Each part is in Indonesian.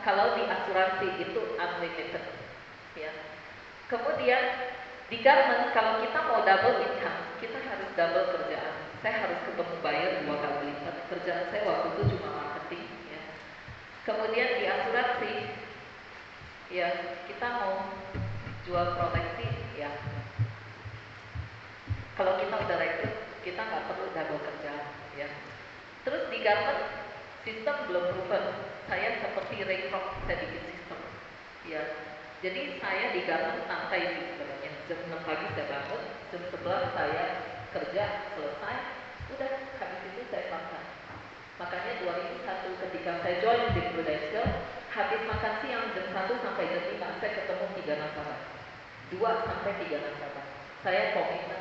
Kalau di asuransi itu unlimited, ya. Kemudian di government kalau kita mau double income, kita harus double kerjaan. Saya harus ketemu buyer 2 kali lipat. Kerjaan saya waktu itu cuma marketing, ya. Kemudian di asuransi, ya kita mau jual proteksi, ya. Kalau kita udah rekrut, kita nggak perlu double kerjaan, ya. Terus di government sistem belum proven. Saya seperti Ray Kroc, saya bikin sistem, ya. Jadi saya di government santai sih sebenarnya. Jam 6 pagi saya bangun, jam 11 saya kerja selesai, udah habis itu saya makan. Makanya 2001 ketika saya join di Prudential, habis makan siang jam 1 sampai jam 5 saya ketemu 3 nasabah, 2 sampai 3 nasabah. Saya komitmen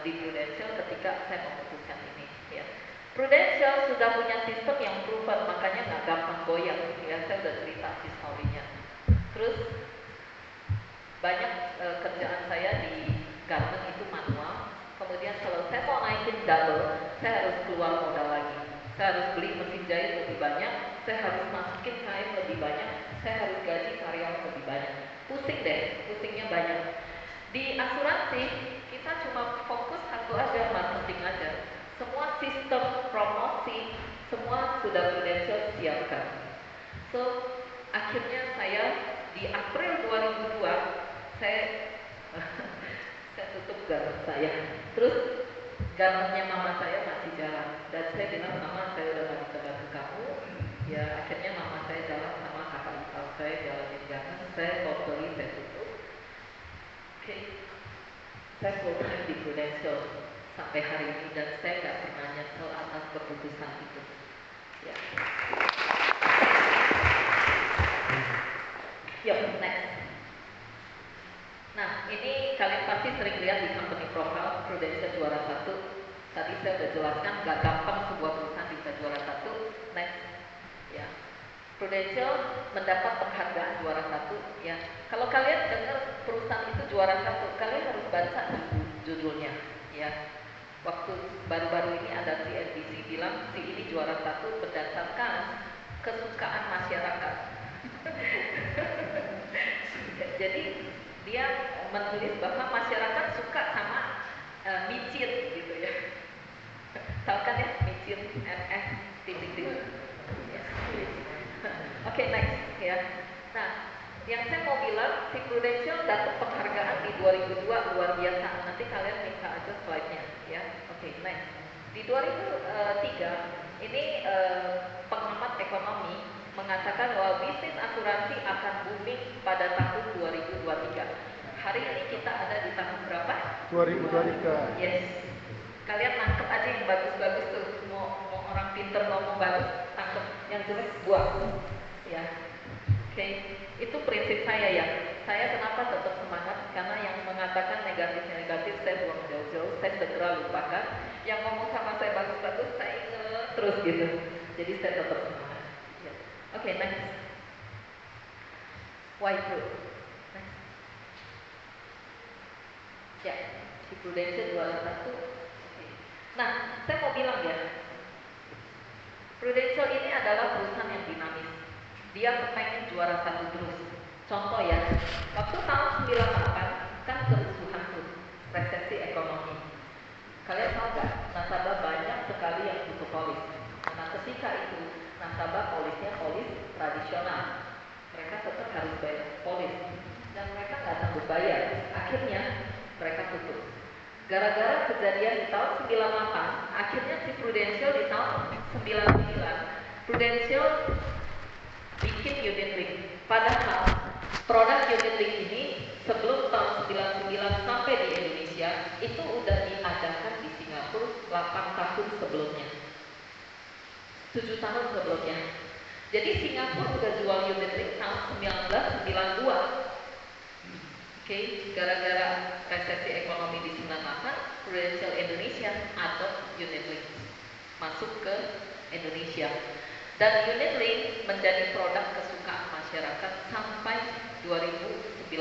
di Prudential ketika saya memutuskan ini, ya. Prudential sudah punya sistem yang proven, makanya nggak gampang goyang, ya. Saya udah cerita historinya. Terus banyak kerjaan saya di government itu manual. Kemudian kalau saya mau naikin double, saya harus keluar modal lagi. Saya harus beli mesin jahit lebih banyak, saya harus masukin kain lebih banyak, saya harus gaji karyawan lebih banyak. Pusing deh, pusingnya banyak. Di asuransi kita cuma fokus satu aja, marketing aja. Semua sistem promosi semua sudah Prudential siapkan. So akhirnya saya di April 2002 saya saya tutup garment saya. Terus garmentnya mama saya masih jalan dan saya bilang, mama saya udah gak bisa bantu kamu. Ya akhirnya mama saya jalan sama kakak ipar saya jalanin garment. Saya totally saya tutup. Oke. Saya full time di Prudential sampai hari ini dan saya gak pernah nyesel atas keputusan itu, ya. Yuk, next. Nah, ini kalian pasti sering lihat di company profile Prudential juara 1. Tadi saya udah jelaskan gak gampang sebuah perusahaan bisa juara 1. Next, ya. Prudential mendapat penghargaan juara 1, ya. Kalau kalian dengar perusahaan itu juara 1, kalian harus baca judulnya, ya. Waktu baru-baru ini ada CNBC bilang si ini juara 1 berdasarkan kesukaan masyarakat. Jadi dia menulis bahwa masyarakat suka sama micin gitu, ya. Tahu kan ya micin NF titik-titik. Oke, next, ya. Nah, yang saya mau bilang si Prudential dapat penghargaan di 2002 luar biasa. Nanti kalian minta aja slide-nya, ya. Oke, next. Di 2003 ini pengamat ekonomi mengatakan bahwa bisnis asuransi akan booming pada tahun 2023. Hari ini kita ada di tahun berapa? 2023. Yes. Kalian nangkep aja yang bagus-bagus tuh. Mau orang pinter ngomong bagus, tangkep. Yang jelek buang. Ya. Oke. Itu prinsip saya, ya. Saya kenapa tetap semangat? Karena yang mengatakan negatif-negatif saya buang jauh-jauh. Saya segera lupakan. Yang ngomong sama saya bagus-bagus, saya inget terus gitu. Jadi saya tetap semangat. Ya. Oke, next. Why Prud? Next. Ya, si Prudential juara 1. Nah, saya mau bilang ya, Prudential ini adalah perusahaan yang dinamis. Dia kepengen juara 1 terus. Contoh ya, waktu tahun 98 kan kerusuhan tuh, resesi ekonomi. Kalian tahu nggak, nasabah banyak sekali yang butuh polis. Nah, ketika itu nasabah polisnya polis tradisional, mereka tetap harus bayar polis dan mereka nggak sanggup bayar. Akhirnya mereka tutup. Gara-gara kejadian di tahun 98, akhirnya si Prudential di tahun 99, Prudential bikin unit link. Padahal produk unit link ini sebelum tahun 99 sampai di Indonesia itu udah diadakan di Singapura 8 tahun sebelumnya, 7 tahun sebelumnya. Jadi Singapura udah jual unit link tahun 1992. Oke, gara-gara resesi ekonomi di 98, Prudential Indonesia adopt unit link masuk ke Indonesia. Dan unit link menjadi produk kesukaan masyarakat sampai 2019.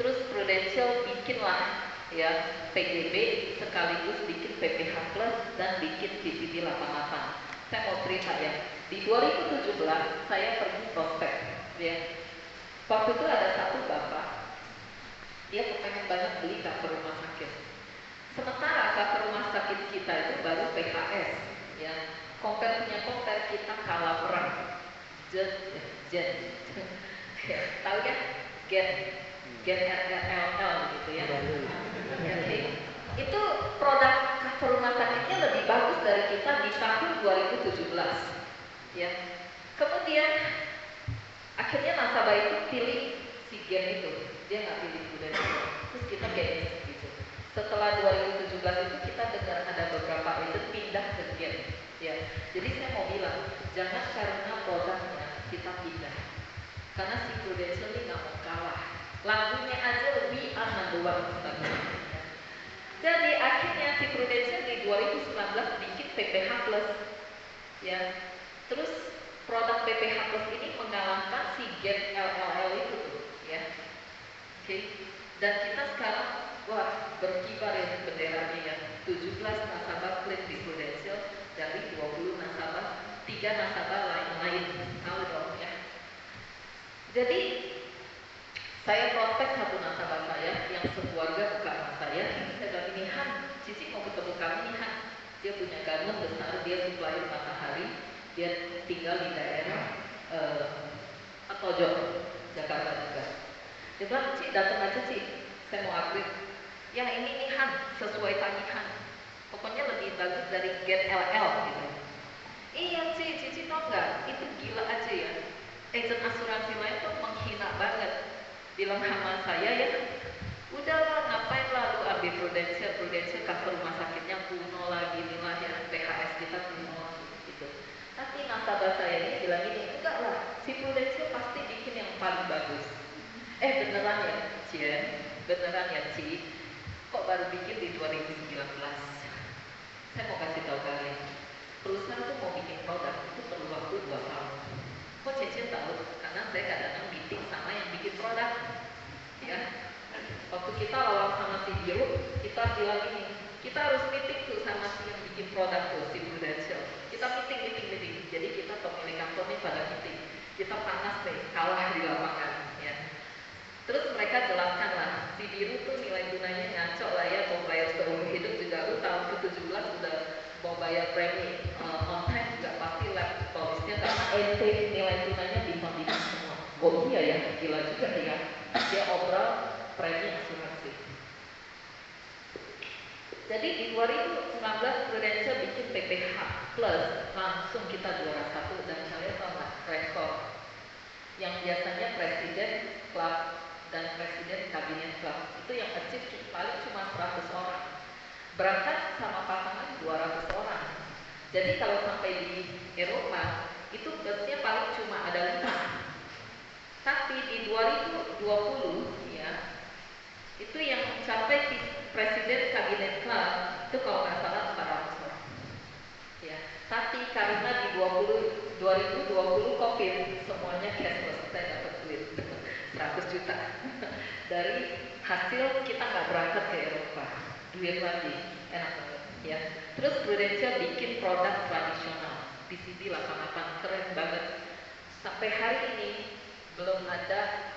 Terus Prudential bikinlah ya PGB sekaligus bikin PPH Plus dan bikin CCD 88. Saya mau cerita ya, Di 2017 saya pergi prospek, ya. Waktu itu ada satu bapak, dia kepengen banget beli cover rumah sakit. Sementara cover rumah sakit kita itu baru PKS, ya. Punya compare kita kalah perang. Gen, ya, tahu ya? Gen RRLL gitu ya. Oke. Itu produk cover rumah sakitnya lebih bagus dari kita di tahun 2017, ya. Kemudian akhirnya nasabah itu pilih si Gen itu, dia nggak pilih Prudential. Terus kita kayak gitu. Setelah 2017 itu kita dengar ada beberapa agent pindah ke Gen, ya. Jadi saya mau bilang, jangan karena produknya kita pindah, karena si Prudential ini nggak mau kalah. Lagunya aja lebih number one. Jadi akhirnya si Prudential di 2019 bikin PPH Plus, ya. Terus produk PPH Plus ini mengalahkan si Gen LLL itu, ya. Oke. Dan kita sekarang, wah, berkibar ya benderanya ya. 17 nasabah klaim di Prudential dari 20 nasabah, 3 nasabah lain-lain. Tahu dong ya. Jadi saya prospek satu nasabah saya yang sekeluarga bukan sama saya. Saya bilang, ini Han, Cici mau ketemu kami nih Han. Dia punya garmen besar, dia supplier Matahari, dia tinggal di daerah Tojo, Jakarta juga. Dia bilang, Ci datang aja Ci, saya mau upgrade. Yang ini nih Han, sesuai tagihan. Pokoknya lebih bagus dari Gen LL gitu. Iya Ci, Cici tau nggak? Itu gila aja ya. Agent asuransi lain tuh menghina banget. Bilang sama saya ya, udahlah ngapain lah lu ambil Prudential cover rumah sakitnya kuno lagi nih lah ya, PHS kita kuno gitu. Tapi nasabah saya ini bilang gini, enggak lah, si Prudential pasti bikin yang paling bagus. Beneran ya Cien, beneran ya Ci, kok baru bikin di 2019? Saya mau kasih tahu kalian, perusahaan tuh mau bikin produk itu perlu waktu 2 tahun. Kok Cece tahu? Karena saya kadang-kadang meeting sama yang bikin produk, ya. Waktu kita lawan sama si Biru, kita bilang ini, kita harus meeting tuh sama si yang bikin produk tuh, si Prudential. Kita meeting. Jadi kita pemilik kantor nih pada meeting. Kita panas deh, kalah di lapangan, ya. Terus mereka jelaskan lah, si Biru tuh nilai gunanya ngaco lah ya, mau bayar seumur hidup juga, lu tahun ke-17 udah mau bayar premi, on time juga pasti lab polisnya karena NT nilai tunanya bintang-bintang semua. Oh iya ya, gila juga ya. Dia obrol premi asuransi. Jadi di 2019 Prudential bikin PPH Plus, langsung kita juara 1 dan kalian tahu nggak? Rekor. Yang biasanya Presiden Club dan Presiden Kabinet Club itu yang achieve paling cuma 100 orang. Berangkat sama pasangan 200 orang. Jadi kalau sampai di Eropa itu busnya paling cuma ada 5. Tapi di 2020 ya, itu yang mencapai Presiden Kabinet Club itu kalau nggak salah 400 orang. Ya. Tapi karena di 2020 COVID semuanya cashless, saya dapat duit 100 juta dari hasil kita nggak berangkat ke Eropa, duit lagi, enak banget ya. Terus Prudential bikin produk tradisional, PCB 88, keren banget. Sampai hari ini belum ada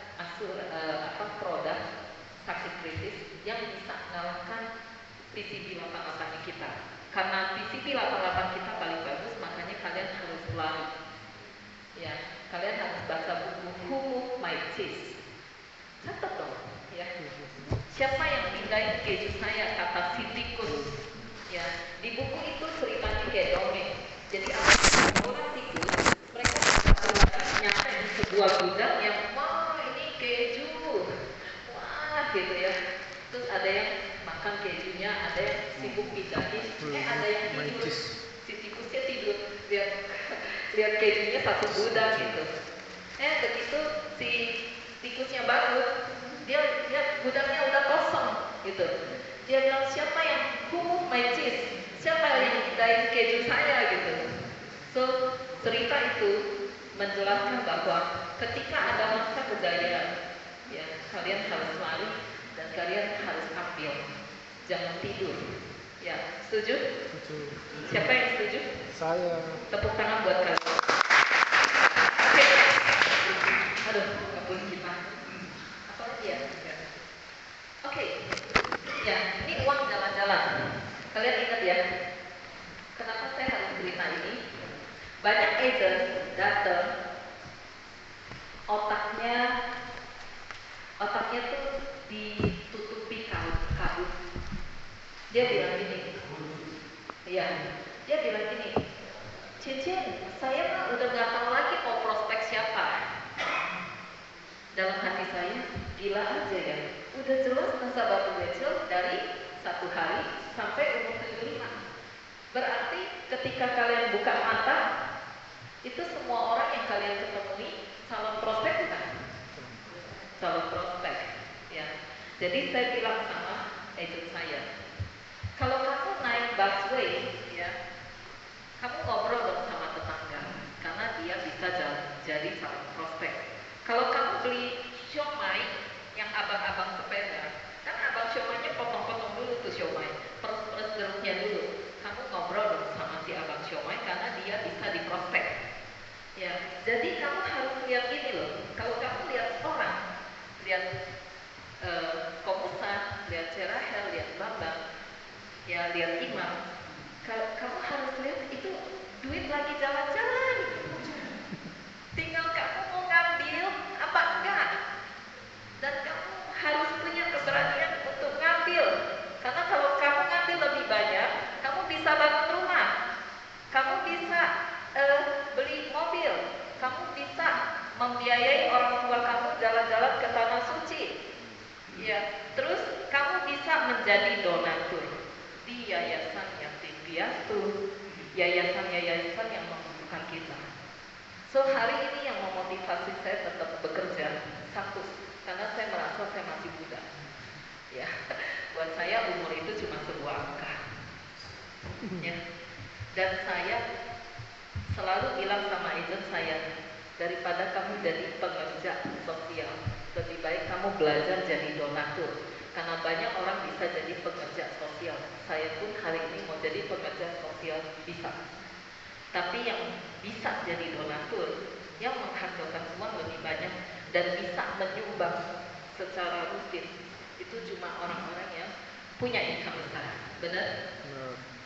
produk sakit kritis yang bisa mengalahkan PCB 88 kita. Karena PCB 88 kita paling bagus, makanya kalian harus lari. Ya, kalian harus baca buku Who Moved My Cheese. Catat dong, ya. Siapa yang pindahin keju saya, kata si tikus. Ya, di buku itu ceritanya kayak dongeng. Jadi orang tikus, mereka nyampe di sebuah gudang yang wah ini keju, wah gitu ya. Terus ada yang makan kejunya, ada yang sibuk pindahin, ada yang tidur. Si tikusnya tidur, lihat kejunya satu gudang gitu. Begitu si tikusnya bangun, dia lihat gudangnya udah kosong gitu. Dia bilang, siapa yang my cheese? Siapa yang pindahin keju saya gitu. So cerita itu menjelaskan bahwa ketika ada masa kejayaan, ya kalian harus lari dan kalian harus ambil, jangan tidur. Ya, setuju? Setuju. Siapa yang setuju? Saya. Tepuk tangan buat kalian. banyak agent datang, otaknya tuh ditutupi kabut. Dia bilang gini, iya, dia bilang gini, Cincin, saya mah udah gak tahu lagi mau prospek siapa. Dalam hati saya, gila aja ya. Udah jelas nasabah Rachel dari 1 hari sampai umur 75. Berarti ketika kalian buka mata, itu semua orang yang kalian ketemui calon prospek bukan? Calon prospek, ya. Jadi saya bilang sama agent saya, kalau kamu naik busway, ya, kamu ngobrol dong sama tetangga, karena dia bisa jadi calon prospek. Kalau kamu beli siomay yang abang-abang sepeda, kan abang siomay-nya potong-potong dulu tuh siomay, peres-peres jeruknya dulu. Kamu ngobrol dong sama si abang siomay karena dia bisa diprospek. Ya, jadi kamu harus lihat gini loh. Kalau kamu lihat orang, lihat Komusa, lihat Cerahel, lihat Bambang, ya lihat Imam, kamu harus lihat itu duit lagi jalan-jalan. Tinggal kamu mau ngambil apa enggak. Dan kamu harus punya keberanian untuk ngambil. Karena kalau kamu ngambil lebih banyak, kamu bisa bangun rumah, kamu bisa beli mobil, kamu bisa membiayai orang tua kamu jalan-jalan ke tanah suci. Ya, terus kamu bisa menjadi donatur di yayasan yatim piatu, yayasan-yayasan yang membutuhkan kita. So hari ini yang memotivasi saya tetap bekerja, satu, karena saya merasa saya masih muda. Ya, buat saya umur itu cuma sebuah angka. Ya, dan saya selalu bilang sama agent saya, daripada kamu jadi pekerja sosial, lebih baik kamu belajar jadi donatur. Karena banyak orang bisa jadi pekerja sosial. Saya pun hari ini mau jadi pekerja sosial bisa. Tapi yang bisa jadi donatur, yang menghasilkan uang lebih banyak dan bisa menyumbang secara rutin, itu cuma orang-orang yang punya income besar. Benar?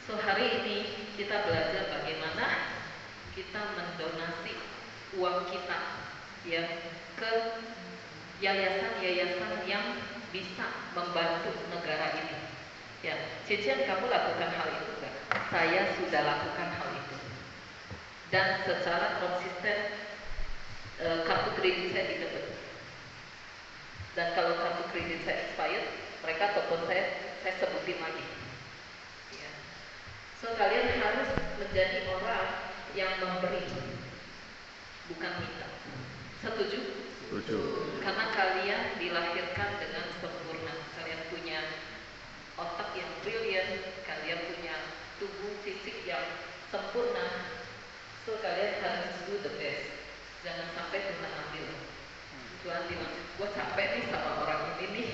So hari ini kita belajar bagaimana kita mendonasi uang kita, ya, ke yayasan-yayasan yang bisa membantu negara ini. Ya, Cincin, kamu lakukan hal itu enggak? Saya sudah lakukan hal itu. Dan secara konsisten kartu kredit saya didebet. Dan kalau kartu kredit saya expired, mereka telepon saya sebutin lagi. Ya. So kalian harus menjadi orang yang memberi, bukan minta. Setuju? Setuju. Karena kalian dilahirkan dengan sempurna. Kalian punya otak yang brilian, kalian punya tubuh fisik yang sempurna. So kalian harus do the best. Jangan sampai Tuhan ambil. Tuhan bilang, gue capek nih sama orang ini nih.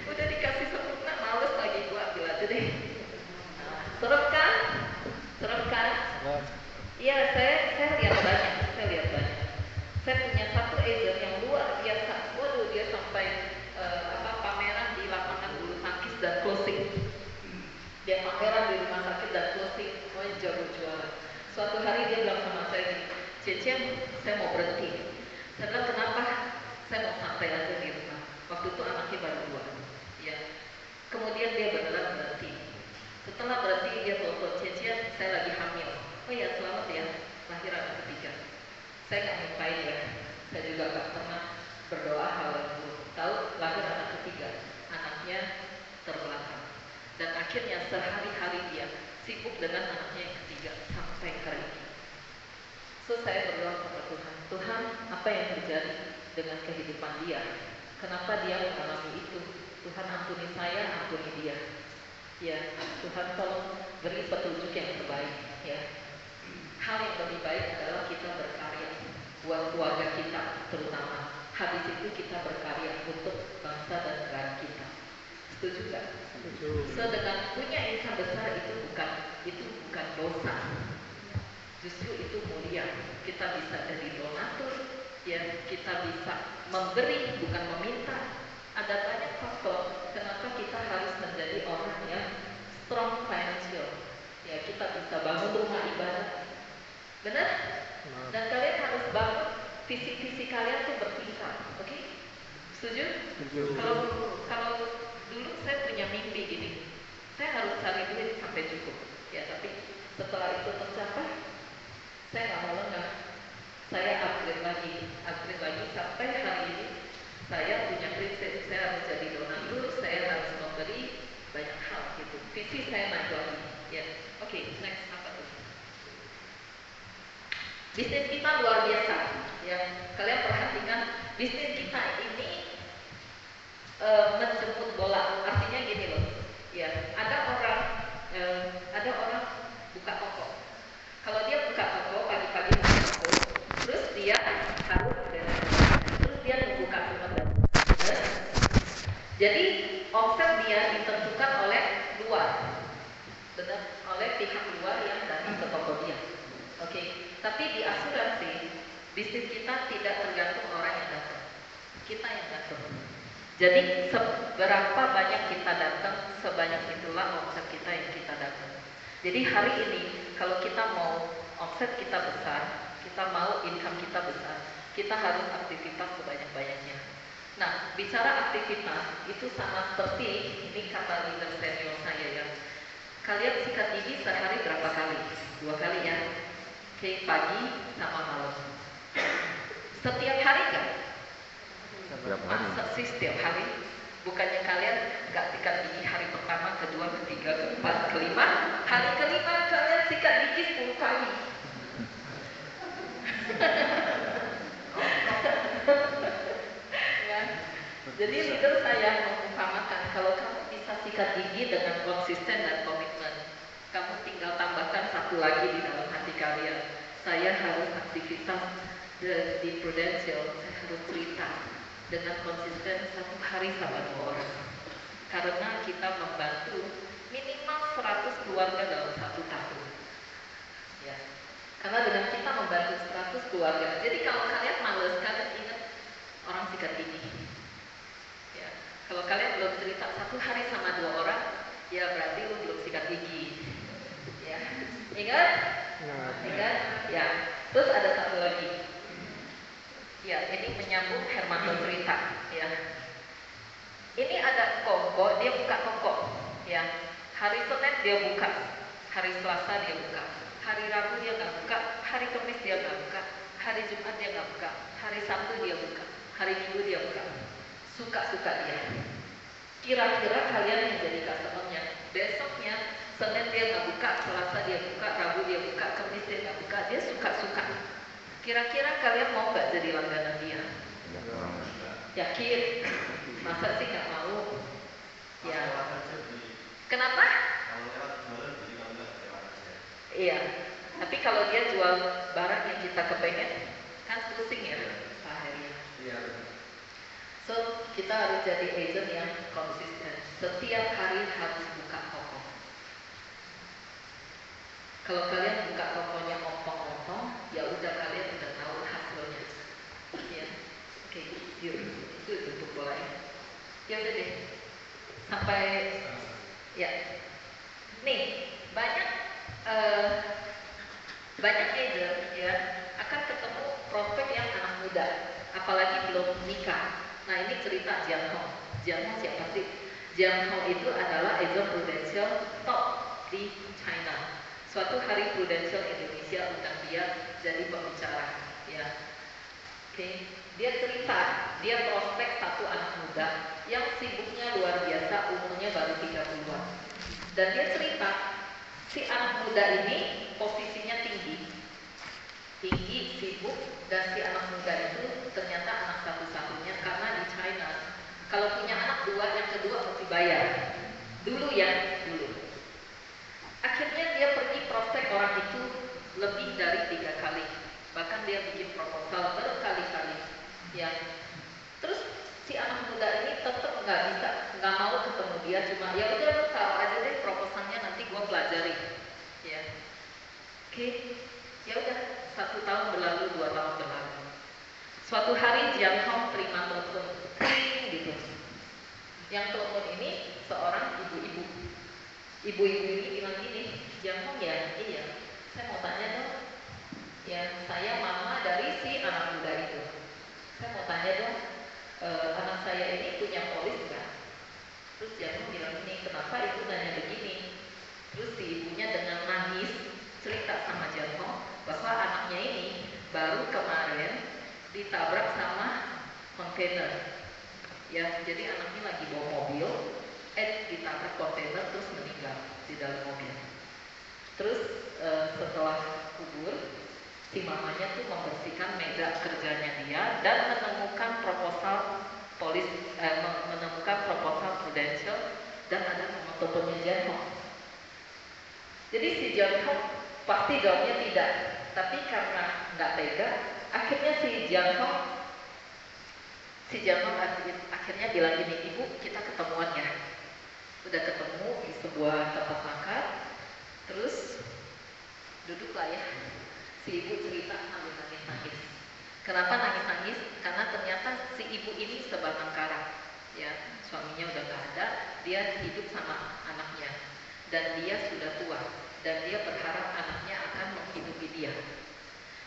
Udah dikasih sempurna, males lagi, gue ambil aja deh. Nah, serem kan? Serem kan? Iya, saya lihat banyak. Saya punya satu agent yang luar biasa. Waduh, dia sampai pameran di lapangan bulu tangkis dan closing. Dia pameran di rumah sakit dan closing. Oh, jago jualan. Suatu hari dia bilang sama saya gini, Cecem, saya mau berhenti. Saya bilang, kenapa? Saya mau santai aja di rumah. Waktu itu anaknya baru 2. Ya. Kemudian dia beneran berhenti. Setelah berhenti, dia telepon, Cecem, saya lagi hamil. Oh ya, selamat ya, lahir anak ketiga. Saya nggak nyumpain ya. Saya juga nggak pernah berdoa hal yang buruk. Tahu, lahir anak ketiga, anaknya terbelakang. Dan akhirnya sehari-hari dia sibuk dengan anaknya yang ketiga sampai hari ini. So saya berdoa kepada Tuhan, Tuhan, apa yang terjadi dengan kehidupan dia? Kenapa dia mengalami itu? Tuhan, ampuni saya, ampuni dia. Ya, Tuhan tolong beri petunjuk yang terbaik. Ya, hal yang lebih baik adalah kita berkarya buat keluarga kita, terutama. Habis itu kita berkarya untuk bangsa dan negara kita. Setuju gak? So dengan punya income besar itu bukan dosa. Justru itu mulia. Kita bisa jadi donatur, ya, kita bisa memberi bukan meminta. Ada banyak faktor kenapa kita harus menjadi orang yang strong financial. Ya, kita bisa bangun rumah ibadah, Benar? Dan kalian harus bangun visi-visi kalian tuh berpisah, oke? Setuju? Setuju. Kalau dulu saya punya mimpi gini, saya harus cari duit sampai cukup, ya. Tapi setelah itu tercapai, saya nggak mau lengah. Saya upgrade lagi sampai hari ini. Saya punya prinsip, saya harus jadi donatur, saya harus memberi banyak hal gitu. Visi saya naik lagi, ya. Oke, next apa tuh? Bisnis kita luar biasa, ya. Kalian perhatikan, bisnis kita ini menjemput bola. Artinya gini loh, ya. Ada orang buka toko. Kalau dia buka toko pagi-pagi buka toko, terus dia harus terus dia nunggu customer datang. Jadi omset dia ditentukan oleh luar, benar, oleh pihak luar yang datang ke toko dia. Oke, tapi di asuransi bisnis kita tidak tergantung orang yang datang, kita yang datang. Jadi seberapa banyak kita datang, sebanyak itulah omset kita yang kita datang. Jadi hari ini kalau kita mau omset kita besar, kita mau income kita besar, kita harus aktivitas sebanyak-banyaknya. Nah, bicara aktivitas itu sama seperti ini kata leader senior saya ya. Kalian sikat gigi sehari berapa kali? 2 kali ya. Oke, pagi sama malam. Setiap hari kan? Masa sih setiap hari? Bukannya kalian nggak sikat gigi hari pertama, kedua, ketiga, keempat, kelima? Hari kelima kalian sikat gigi 10 kali. Ya. Jadi leader saya mengumpamakan kalau kamu bisa sikat gigi dengan konsisten dan komitmen, kamu tinggal tambahkan satu lagi di dalam hati kalian. Saya harus aktivitas di Prudential, saya harus cerita dengan konsisten 1 hari sama 2 orang. Karena kita membantu minimal 100 keluarga dalam 1 tahun. Ya. Karena dengan kita membantu 100 keluarga. Jadi kalau kalian males, kalian ingat orang sikat gigi. Ya. Kalau kalian belum cerita 1 hari sama 2 orang, ya berarti lu belum sikat gigi. Ya. Ingat? Ingat? Ya. Terus ada satu lagi. Ya, ini menyambung Hermanto cerita, ya. Ini ada Koko, dia buka toko, ya. Hari Senin dia buka, hari Selasa dia buka, hari Rabu dia nggak buka, hari Kamis dia nggak buka, hari Jumat dia nggak buka, hari Sabtu dia buka, hari Minggu dia buka. Suka-suka dia. Kira-kira kalian yang jadi customer-nya, besoknya Senin dia nggak buka, Selasa dia buka, Rabu dia buka, Kamis dia nggak buka, dia suka-suka. Kira-kira kalian mau nggak jadi langganan dia? Yakin? Masa sih nggak mau? Ya. Kenapa? Iya. Tapi kalau dia jual barang yang kita kepengen, kan pusing ya Pak Heri. So kita harus jadi agent yang konsisten. Setiap hari harus buka toko. Kalau kalian buka tokonya ompong-ompong, ya udah kalian udah tahu hasilnya. Ya, oke, yuk, itu untuk bola ya. Ya udah deh, sampai ya. Nih, banyak agent ya akan ketemu prospek yang anak muda, apalagi belum nikah. Nah ini cerita Jiang Hong. Jiang Hong siapa sih? Jiang Hong itu adalah agent Prudential top di China. Suatu hari Prudential Indonesia undang dia jadi pembicara, ya. Oke, dia cerita, dia prospek satu anak muda yang sibuknya luar biasa, umurnya baru 30-an. Dan dia cerita, si anak muda ini posisinya tinggi, sibuk, dan si anak muda itu ternyata anak satu-satunya karena di China kalau punya anak 2, yang kedua mesti bayar. Dulu ya, dulu. Akhirnya dia pergi prospek orang itu lebih dari 3 kali, bahkan dia bikin proposal berkali-kali, ya. Terus si anak muda ini tetap nggak mau ketemu dia, cuma ya udah lu taruh aja deh proposalnya, nanti gua pelajari, ya. Oke, ya udah 1 tahun berlalu, 2 tahun berlalu. Suatu hari Jiang Hong terima telepon, gitu. Yang telepon ini seorang ibu-ibu. Ibu-ibu ini bilang gini, Jiang Hong ya, iya, saya mau tanya dong, Ya, saya mama dari si anak muda itu. Saya mau tanya dong, anak saya ini punya polis nggak? Terus Janho bilang ini, kenapa ibu nanya begini? Terus si ibunya dengan nangis cerita sama Janho bahwa anaknya ini baru kemarin ditabrak sama kontainer. Ya, jadi anaknya lagi bawa mobil, ditabrak kontainer terus meninggal di dalam mobil. Terus setelah kubur, si mamanya tuh membersihkan meja kerjanya dia dan menemukan proposal polis, menemukan proposal Prudential dan ada nomor teleponnya Janho. Jadi si Janho pasti jawabnya tidak, tapi karena nggak tega, akhirnya si Janho akhirnya bilang gini, ibu kita ketemuan ya. Udah ketemu di sebuah tempat makan, terus duduklah ya. Si ibu cerita sambil nangis-nangis. Kenapa nangis-nangis? Karena ternyata si ibu ini sebatang kara. Ya, suaminya udah gak ada, dia hidup sama anaknya. Dan dia sudah tua. Dan dia berharap anaknya akan menghidupi dia.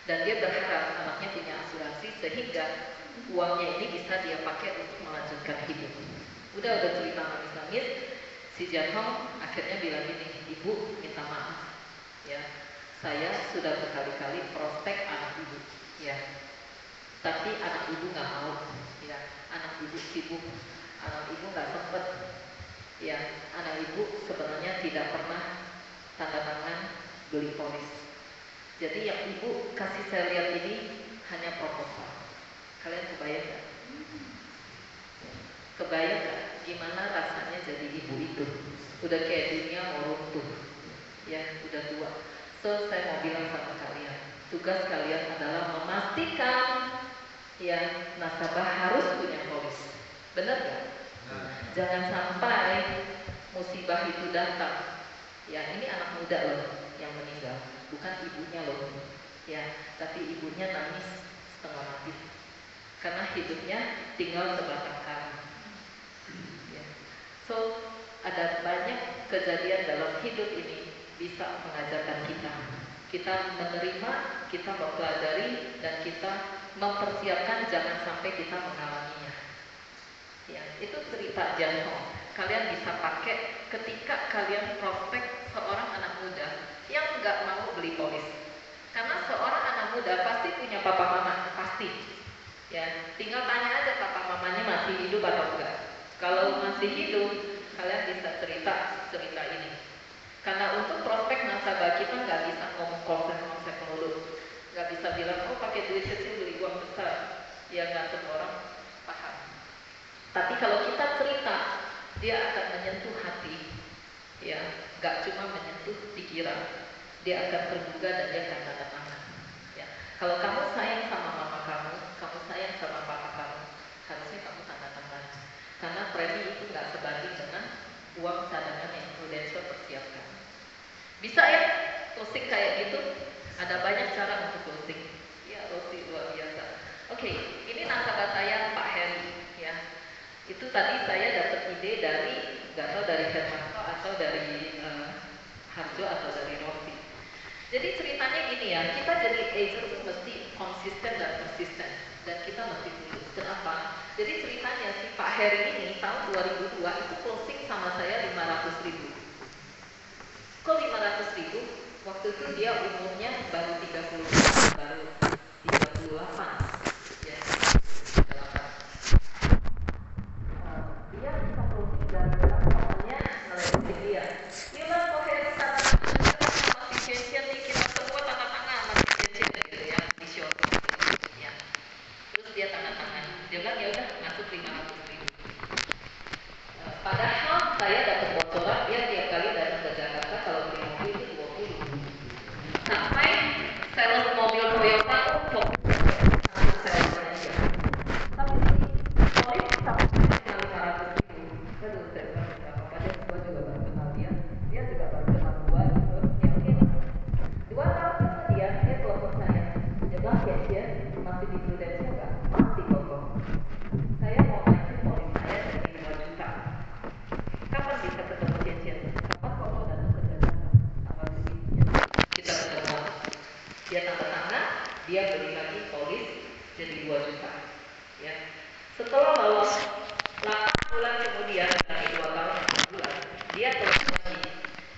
Dan dia berharap anaknya punya asuransi sehingga uangnya ini bisa dia pakai untuk melanjutkan hidup. Udah cerita nangis-nangis, si Janho akhirnya bilang gini, ibu minta maaf. Ya, saya sudah berkali-kali prospek anak ibu, ya. Tapi anak ibu nggak mau, ya. Anak ibu sibuk, anak ibu nggak sempet, ya. Anak ibu sebenarnya tidak pernah tanda tangan beli polis. Jadi yang ibu kasih saya lihat ini hanya proposal. Kalian kebayang nggak? Kebayang nggak gimana rasanya jadi ibu itu? Udah kayak dunia mau runtuh, ya, udah tua. So saya mau bilang sama kalian, tugas kalian adalah memastikan ya nasabah harus punya polis. Benar nggak? Jangan sampai musibah itu datang. Ya, ini anak muda loh yang meninggal, bukan ibunya loh. Ya, tapi ibunya nangis setengah mati karena hidupnya tinggal sebatang kara. Ya. So ada banyak kejadian dalam hidup ini bisa mengajarkan kita menerima, kita mempelajari, dan kita mempersiapkan jangan sampai kita mengalaminya. Ya, itu cerita Janho. Kalian bisa pakai ketika kalian prospek seorang anak muda yang nggak mau beli polis. Karena seorang anak muda pasti punya papa mama, pasti. Ya, tinggal tanya aja papa mamanya masih hidup atau enggak. Kalau masih hidup, kalian bisa cerita ini. Karena untuk prospek nasabah kita nggak bisa ngomong konsep melulu, nggak bisa bilang oh pakai duit kecil beli uang besar, ya nggak semua orang paham. Tapi kalau kita cerita, dia akan menyentuh hati, ya nggak cuma menyentuh pikiran, dia akan tergugah dan dia akan tanda tangan. Ya. Kalau kamu sayang sama mama kamu sayang sama papa kamu, harusnya kamu tanda tangan. Karena premi itu nggak sebanding dengan uang cadangan yang Prudential persiapkan. Bisa ya closing kayak gitu? Ada banyak cara untuk closing. Ya, Rosi luar biasa. Oke, ini nasabah saya Pak Heri. Ya, itu tadi saya dapat ide dari nggak tahu dari Hermanto atau dari Harjo atau dari Rosi. Jadi ceritanya gini ya, kita jadi agent itu mesti konsisten dan persisten. Dan kita mesti tulus. Kenapa? Jadi ceritanya si Pak Heri ini tahun 2002 itu closing sama saya 500.000. Kok 500.000? Waktu itu dia umurnya baru 30, baru 38. Ya, 38. Dia bisa closing gara-gara namanya ngelewatin dia. Gila kok Heri tanda tangan notification nih, kita semua tanda tangan notification gitu ya, di show. Ya. Terus dia tanda tangan, dia bilang ya udah masuk 500.000. Padahal saya dapat bocoran dia tiap kali datang ke Jakarta kalau beli mobil itu 20. Sampai sales mobil Toyota beli lagi polis jadi 2 juta. Ya. Setelah lolos 8 bulan kemudian dari 2 tahun 8 bulan, dia terus lagi.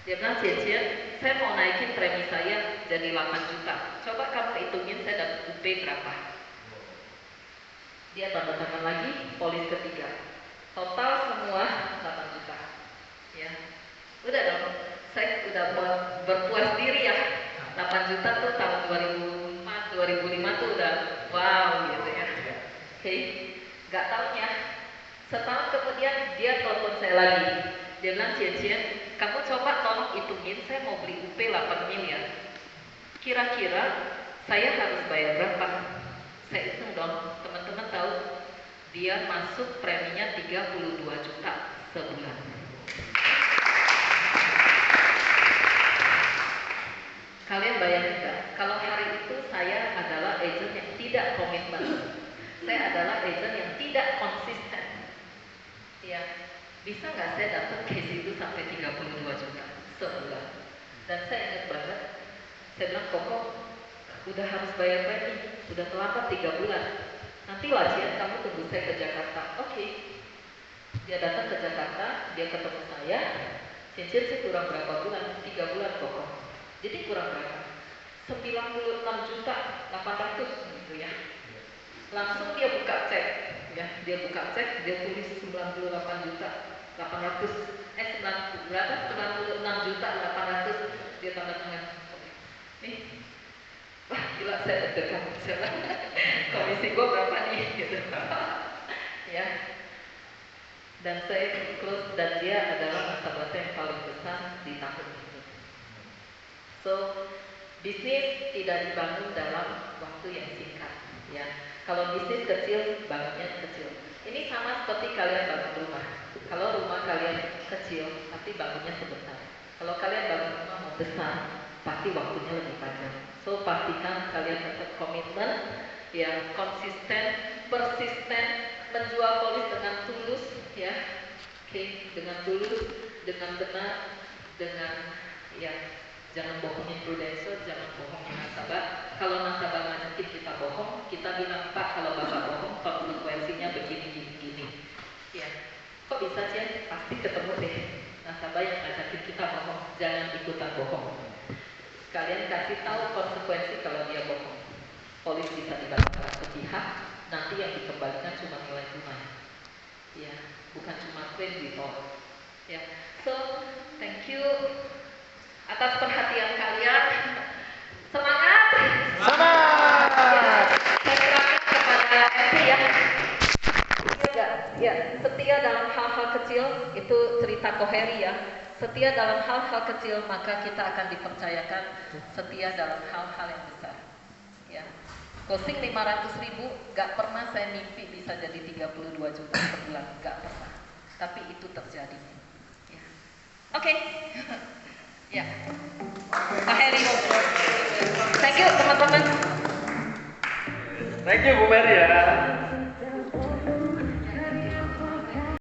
Dia bilang, Cian, saya mau naikin premi saya jadi 8 juta. Coba kamu hitungin saya dapat UP berapa. Dia tanda tangan lagi, polis ketiga. Total semua 8 juta. Ya. Udah dong, saya udah berpuas diri ya. 8 juta tuh tahun 2004, 2005 tuh udah wow gitu ya. Oke, nggak taunya setahun kemudian dia telepon saya lagi. Dia bilang, Cian, kamu coba tolong hitungin, saya mau beli UP 8 miliar. Kira-kira saya harus bayar berapa? Saya hitung dong, teman-teman tahu dia masuk preminya 32 juta sebulan. Kalian bayangin nggak? Kalau hari itu saya adalah agent yang tidak komitmen, saya adalah agent yang tidak konsisten. Ya, bisa nggak saya dapat case itu sampai 32 juta sebulan? Dan saya ingat banget, saya bilang, Koko, udah harus bayar premi, udah terlambat 3 bulan. Nanti Cian, kamu tunggu saya ke Jakarta. Oke. Dia datang ke Jakarta, dia ketemu saya. Cian sih kurang berapa bulan? 3 bulan Koko. Jadi kurang berapa? 96 juta 800 gitu ya. Langsung dia buka cek, ya. Dia buka cek, dia tulis 98 juta 800. 96 juta 800. Dia tanda tangan. Nih, wah gila, saya deg-degan. Komisi gue berapa nih? Gitu. Ya. Dan saya close, dan dia adalah nasabah yang paling besar di tahun itu. So, bisnis tidak dibangun dalam waktu yang singkat. Ya. Kalau bisnis kecil, bangunnya kecil. Ini sama seperti kalian bangun rumah. Kalau rumah kalian kecil, pasti bangunnya sebentar. Kalau kalian bangun rumah mau besar, pasti waktunya lebih panjang. So, pastikan kalian tetap komitmen, ya, konsisten, persisten, menjual polis dengan tulus, ya, oke, dengan tulus, dengan benar, dengan, ya, jangan bohongin Prudential, jangan bohongin nasabah. Kalau nasabah ngajakin kita bohong, kita bilang, Pak, kalau Bapak bohong, konsekuensinya begini. Ya, kok bisa sih? Pasti ketemu deh nasabah yang ngajakin kita bohong. Jangan ikutan bohong. Kalian kasih tahu konsekuensi kalau dia bohong. Polis bisa dibayar sepihak, nanti yang dikembalikan cuma nilai tunai. Ya, bukan cuma klaim ditolak. Ya, so thank you atas perhatian kalian. Semangat! Semangat! Ya, saya serahkan kepada MP ya. Ya, setia dalam hal-hal kecil, itu cerita Koheri ya. Setia dalam hal-hal kecil, maka kita akan dipercayakan setia dalam hal-hal yang besar. Ya. Closing 500.000, gak pernah saya mimpi bisa jadi 32 juta per bulan, gak pernah. Tapi itu terjadi. Ya. Oke. Ya. Koheri. Thank you teman-teman. Thank you Bu Mary ya.